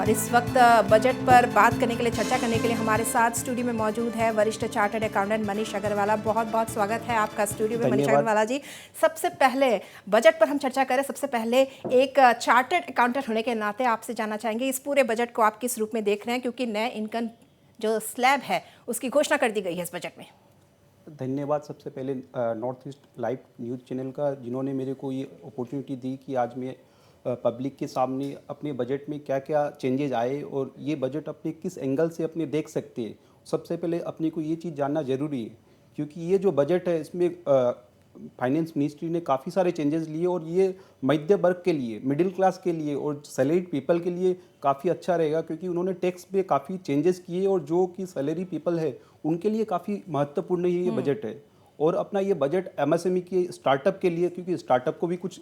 और इस वक्त बजट पर बात करने के लिए, चर्चा करने के लिए हमारे साथ स्टूडियो में मौजूद है वरिष्ठ चार्टर्ड अकाउंटेंट मनीष अग्रवाला। बहुत बहुत स्वागत है आपका स्टूडियो में मनीष अग्रवाला जी। सबसे पहले बजट पर हम चर्चा करें, सबसे पहले एक चार्टर्ड अकाउंटेंट होने के नाते आपसे जानना चाहेंगे इस पूरे बजट को आप किस रूप में देख रहे हैं, क्योंकि नए इनकम जो स्लैब है उसकी घोषणा कर दी गई है इस बजट में। धन्यवाद सबसे पहले north east live news channel का, जिन्होंने मेरे को ये अपॉर्चुनिटी दी कि आज मैं पब्लिक के सामने अपने बजट में क्या क्या चेंजेज आए और ये बजट अपने किस एंगल से अपने देख सकते हैं। सबसे पहले अपने को ये चीज़ जानना ज़रूरी है, क्योंकि ये जो बजट है इसमें फाइनेंस मिनिस्ट्री ने काफ़ी सारे चेंजेस लिए और ये मध्य वर्ग के लिए, मिडिल क्लास के लिए और सैलरीड पीपल के लिए काफ़ी अच्छा रहेगा, क्योंकि उन्होंने टैक्स पे काफ़ी चेंजेस किए और जो कि सैलरी पीपल है उनके लिए काफ़ी महत्वपूर्ण ये बजट है। और अपना ये बजट एमएसएमई के स्टार्टअप के लिए, क्योंकि स्टार्टअप को भी कुछ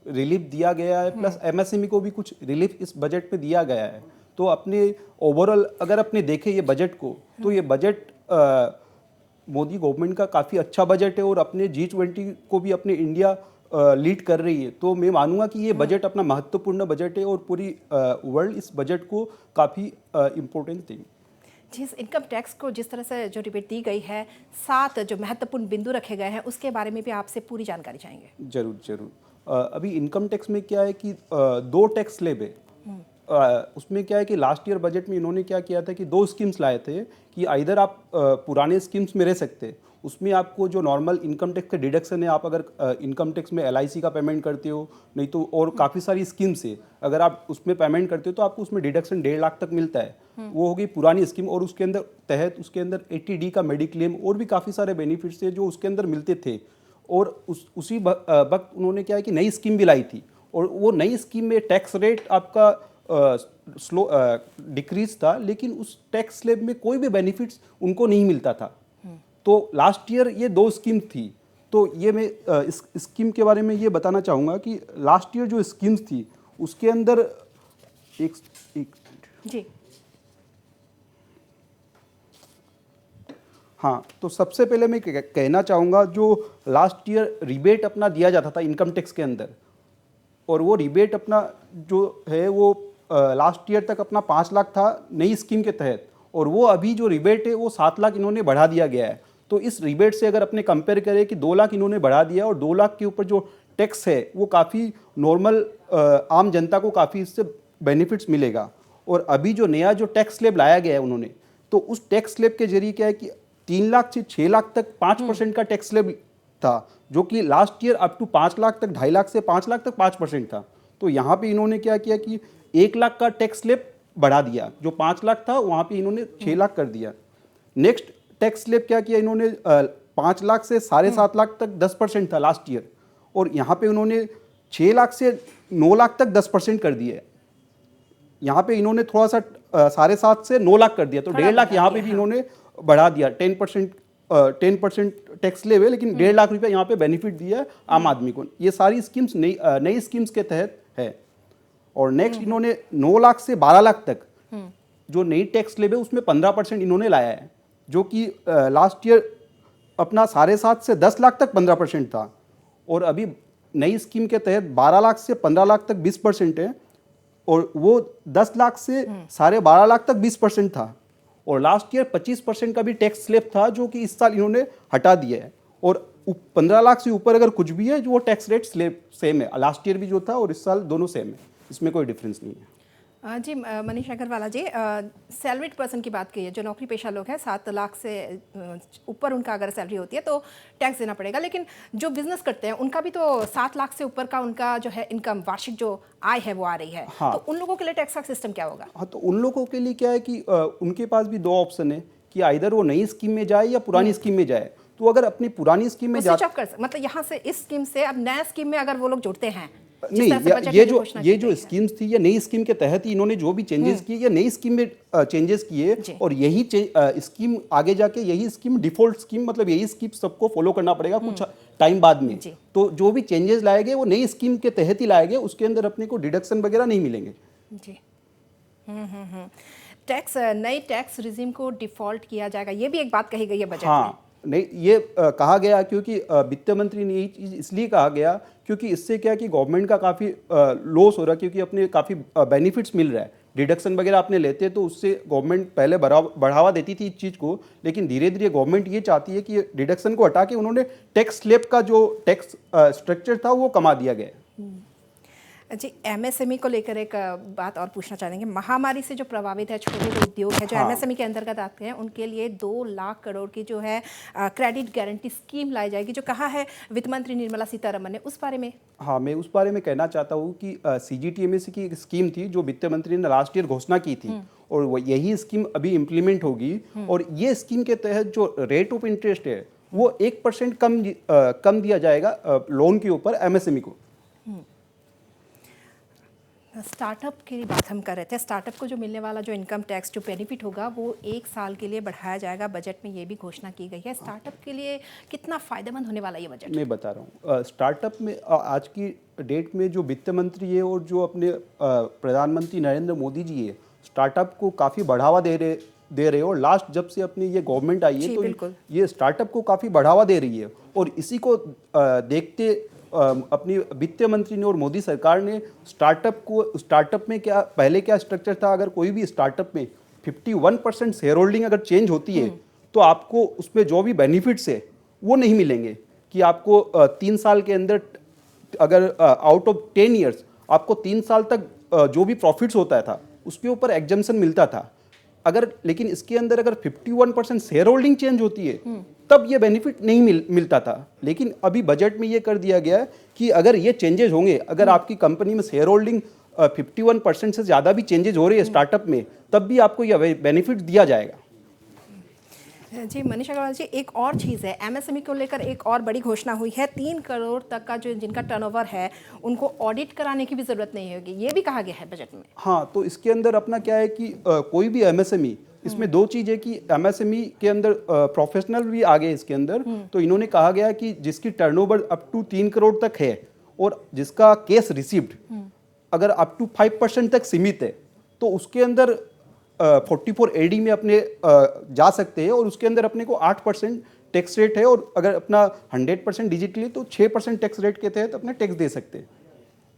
रिलीफ दिया गया है, प्लस एमएसएमई को भी कुछ रिलीफ इस बजट में दिया गया है। तो अपने ओवरऑल अगर अपने देखें ये बजट को, तो ये बजट मोदी गवर्नमेंट का काफ़ी अच्छा बजट है और अपने G20 को भी अपने इंडिया लीड कर रही है। तो मैं मानूंगा कि ये बजट अपना महत्वपूर्ण बजट है और पूरी वर्ल्ड इस बजट को काफ़ी इम्पोर्टेंट देंगे। जिस इनकम टैक्स को जिस तरह से जो रिबेट दी गई है, 7 जो महत्वपूर्ण बिंदु रखे गए हैं, उसके बारे में भी आपसे पूरी जानकारी चाहेंगे। जरूर जरूर। अभी इनकम टैक्स में क्या है कि 2 टैक्स स्लैब है। उसमें क्या है कि लास्ट ईयर बजट में इन्होंने क्या किया था कि 2 स्कीम्स लाए थे कि आइदर आप पुराने स्कीम्स में रह सकते, उसमें आपको जो नॉर्मल इनकम टैक्स का डिडक्शन है, आप अगर इनकम टैक्स में LIC का पेमेंट करते हो, नहीं तो और काफ़ी सारी स्कीम्स है, अगर आप उसमें पेमेंट करते हो तो आपको उसमें डिडक्शन 1.5 लाख तक मिलता है। वो हो गई पुरानी स्कीम। और उसके अंदर तहत उसके अंदर 80D का मेडिक्लेम और भी काफ़ी सारे बेनिफिट्स थे जो उसके अंदर मिलते थे। और उसी वक्त उन्होंने क्या है कि नई स्कीम भी लाई थी, और वो नई स्कीम में टैक्स रेट आपका स्लो डिक्रीज था, लेकिन उस टैक्स स्लैब में कोई भी बेनिफिट्स उनको नहीं मिलता था। तो लास्ट ईयर ये 2 स्कीम थी। तो ये मैं इस स्कीम के बारे में ये बताना चाहूँगा कि लास्ट ईयर जो स्कीम्स थी उसके अंदर एक जी हाँ, तो सबसे पहले मैं कहना चाहूँगा जो लास्ट ईयर रिबेट अपना दिया जाता था इनकम टैक्स के अंदर, और वो रिबेट अपना जो है वो लास्ट ईयर तक अपना 5 लाख था नई स्कीम के तहत, और वो अभी जो रिबेट है वो 7 लाख इन्होंने बढ़ा दिया गया है। तो इस रिबेट से अगर अपने कंपेयर करें कि 2 लाख इन्होंने बढ़ा दिया और 2 लाख के ऊपर जो टैक्स है वो काफ़ी नॉर्मल आम जनता को काफ़ी इससे बेनिफिट्स मिलेगा। और अभी जो नया जो टैक्स स्लैब लाया गया है उन्होंने, तो उस टैक्स स्लैब के जरिए क्या है कि 3 लाख से 6 लाख तक 5% का टैक्स स्लैब था, जो कि last year up to 5 lakh तक 2.5 लाख से 5 लाख तक 5% था। तो यहाँ पे इन्होंने क्या किया कि 1 लाख का टैक्स स्लैब बढ़ा दिया, जो 5 लाख था वहाँ पे इन्होंने 6 लाख कर दिया। नेक्स्ट टैक्स स्लैब क्या किया इन्होंने, 5 लाख से 7.5 लाख तक 10% था लास्ट ईयर, और यहाँ पे उन्होंने 6 लाख से 9 लाख तक 10% कर दिया है। यहाँ पे इन्होंने थोड़ा सा 7.5 से 9 लाख कर दिया, तो 1.5 लाख यहाँ पे भी इन्होंने बढ़ा दिया। 10% टैक्स स्लैब है, लेकिन 1.5 लाख रुपया यहाँ पे बेनिफिट दिया है आम आदमी को। ये सारी स्कीम्स नई स्कीम्स के तहत है। और नेक्स्ट इन्होंने 9 लाख से 12 लाख तक जो नई टैक्स स्लैब है उसमें 15% इन्होंने लाया है, जो कि लास्ट ईयर अपना 7.5 से 10 लाख तक 15% था, और अभी नई स्कीम के तहत 12 लाख से 15 लाख तक 20% है, और वो 10 लाख से 12.5 लाख तक 20% था। और लास्ट ईयर 25% का भी टैक्स स्लैब था, जो कि इस साल इन्होंने हटा दिया है। और 15 लाख से ऊपर अगर कुछ भी है जो वो टैक्स रेट स्लैब सेम है, लास्ट ईयर भी जो था और इस साल दोनों सेम है, इसमें कोई डिफरेंस नहीं है। जी मनीष अग्रवाला जी, सैलरीड पर्सन की बात करिए, जो नौकरी पेशा लोग हैं 7 लाख से ऊपर उनका अगर सैलरी होती है तो टैक्स देना पड़ेगा, लेकिन जो बिजनेस करते हैं उनका भी तो 7 लाख से ऊपर का उनका जो है इनकम, वार्षिक जो आय है वो आ रही है। हाँ। तो उन लोगों के लिए टैक्स का सिस्टम क्या होगा? हाँ, तो उन लोगों के लिए क्या है कि उनके पास भी 2 ऑप्शन है कि आइदर वो नई स्कीम में जाए या पुरानी स्कीम में जाए। तो अगर अपनी पुरानी स्कीम में मतलब यहाँ से इस स्कीम से अब नया स्कीम में अगर वो लोग जुड़ते हैं, नहीं, ये जो स्कीम्स थी ये नई स्कीम के तहत ही इन्होंने जो भी चेंजेस किए ये नई स्कीम में चेंजेस किए, और यही स्कीम आगे जाके यही स्कीम डिफॉल्ट स्कीम, मतलब यही स्कीम सबको फॉलो करना पड़ेगा कुछ टाइम बाद में। तो जो भी चेंजेस लाए गए वो नई स्कीम के तहत ही लाए गए, उसके अंदर अपने को डिडक्शन वगैरह नहीं मिलेंगे। जी टैक्स, नई टैक्स रिजीम को डिफॉल्ट किया जाएगा, ये भी एक बात कही गई है बजट में। हाँ, नहीं, ये कहा गया क्योंकि वित्त मंत्री ने ये चीज़ इसलिए कहा गया क्योंकि इससे क्या है कि गवर्नमेंट का काफ़ी लॉस हो रहा है, क्योंकि अपने काफ़ी बेनिफिट्स मिल रहा है। डिडक्शन वगैरह आपने लेते तो उससे गवर्नमेंट पहले बढ़ावा देती थी इस चीज़ को, लेकिन धीरे धीरे गवर्नमेंट ये चाहती है कि डिडक्शन को हटा के उन्होंने टैक्स स्लैब का जो टैक्स स्ट्रक्चर था वो कमा दिया गया। जी, एमएसएमई को लेकर एक बात और पूछना चाहेंगे। महामारी से जो प्रभावित है छोटे जो उद्योग है, जो एमएसएमई के अंतर्गत आते हैं, उनके लिए 2 लाख करोड़ की जो है क्रेडिट गारंटी स्कीम लाई जाएगी, जो कहा है वित्त मंत्री निर्मला सीतारमण ने, उस बारे में। हाँ, मैं उस बारे में कहना चाहता हूँ कि CGTMSE की एक स्कीम थी जो वित्त मंत्री ने लास्ट ईयर घोषणा की थी, और यही स्कीम अभी इम्प्लीमेंट होगी। और ये स्कीम के तहत जो रेट ऑफ इंटरेस्ट है वो 1% कम दिया जाएगा लोन के ऊपर एमएसएमई को। स्टार्टअप की बात हम कर रहे थे। स्टार्टअप को जो मिलने वाला जो इनकम टैक्स जो बेनिफिट होगा वो 1 साल के लिए बढ़ाया जाएगा, बजट में ये भी घोषणा की गई है। स्टार्टअप के लिए कितना फ़ायदेमंद होने वाला ये बजट? मैं बता रहा हूँ, स्टार्टअप में आज की डेट में जो वित्त मंत्री है और जो अपने प्रधानमंत्री नरेंद्र मोदी जी है, स्टार्टअप को काफ़ी बढ़ावा दे रहे हो। और लास्ट जब से अपनी ये गवर्नमेंट आई है तो ये स्टार्टअप को काफ़ी बढ़ावा दे रही है। और इसी को देखते अपनी वित्त मंत्री ने और मोदी सरकार ने स्टार्टअप में पहले क्या स्ट्रक्चर था, अगर कोई भी स्टार्टअप में 51% शेयर होल्डिंग अगर चेंज होती है तो आपको उसमें जो भी बेनिफिट्स है वो नहीं मिलेंगे। कि आपको 3 साल के अंदर, अगर आउट ऑफ 10 ईयर्स आपको 3 साल तक जो भी प्रॉफिट्स होता था उसके ऊपर एग्जम्पशन मिलता था। लेकिन इसके अंदर अगर 51% शेयर होल्डिंग चेंज होती है तब ये बेनिफिट नहीं मिलता था। लेकिन अभी बजट में ये कर दिया गया है कि अगर ये चेंजेस होंगे, अगर आपकी कंपनी में शेयर होल्डिंग 51% से ज़्यादा भी चेंजेस हो रही है स्टार्टअप में, तब भी आपको यह बेनिफिट दिया जाएगा। जी मनीष अग्रवाल जी, एक और चीज़ है, एमएसएमई को लेकर एक और बड़ी घोषणा हुई है। 3 करोड़ तक का जो जिनका टर्नओवर है उनको ऑडिट कराने की भी ज़रूरत नहीं होगी, ये भी कहा गया है बजट में। हाँ, तो इसके अंदर अपना क्या है कि कोई भी एमएसएमई, इसमें 2 चीज़ है कि एमएसएमई के अंदर प्रोफेशनल भी आ गए इसके अंदर। तो इन्होंने कहा गया कि जिसकी टर्नओवर अप टू 3 करोड़ तक है और जिसका कैश रिसीव्ड अगर अप टू 5% तक सीमित है तो उसके अंदर 44 AD में अपने जा सकते हैं। और उसके अंदर अपने को 8% टैक्स रेट है, और अगर अपना 100% डिजिटली तो 6% टैक्स रेट के तहत अपने टैक्स दे सकते हैं।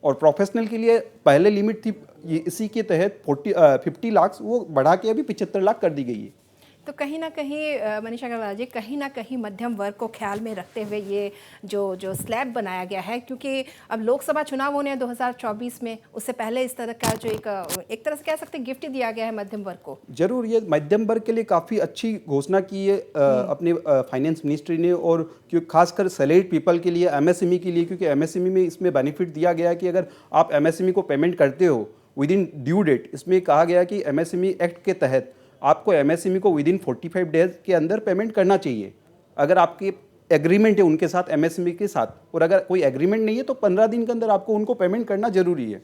और प्रोफेशनल के लिए पहले लिमिट थी इसी के तहत 50 लाख, वो बढ़ा के अभी 75 लाख कर दी गई है। तो कहीं ना कहीं मनीष अग्रवाल जी, कहीं ना कहीं मध्यम वर्ग को ख्याल में रखते हुए ये जो स्लैब बनाया गया है, क्योंकि अब लोकसभा चुनाव होने हैं 2024 में, उससे पहले इस तरह का जो एक तरह से कह सकते हैं गिफ्ट दिया गया है मध्यम वर्ग को। जरूर, ये मध्यम वर्ग के लिए काफ़ी अच्छी घोषणा की है अपने फाइनेंस मिनिस्ट्री ने, और क्योंकि खासकर सैलरीड पीपल के लिए, एमएसएमई के लिए, क्योंकि एमएसएमई में इसमें बेनिफिट दिया गया है कि अगर आप एमएसएमई को पेमेंट करते हो विद इन ड्यू डेट, इसमें कहा गया कि एमएसएमई एक्ट के तहत आपको एमएसएमई को विद इन 45 डेज के अंदर पेमेंट करना चाहिए, अगर आपके एग्रीमेंट है उनके साथ, एमएसएमई के साथ। और अगर कोई एग्रीमेंट नहीं है तो 15 दिन के अंदर आपको उनको पेमेंट करना जरूरी है।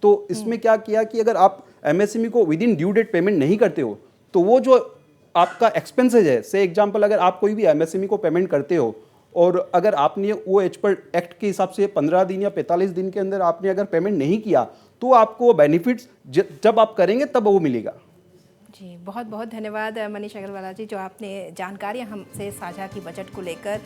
तो इसमें क्या किया कि अगर आप एमएसएमई को within due date payment नहीं करते हो तो वो जो आपका एक्सपेंसेज है, से एग्जाम्पल अगर आप कोई भी एमएसएमई को पेमेंट करते हो और अगर आपने वो एज पर एक्ट के हिसाब से 15 दिन या 45 दिन के अंदर आपने अगर पेमेंट नहीं किया तो आपको बेनिफिट्स जब आप करेंगे तब वो मिलेगा। जी बहुत बहुत धन्यवाद मनीष अग्रवाल जी, जो आपने जानकारियाँ हमसे साझा की बजट को लेकर।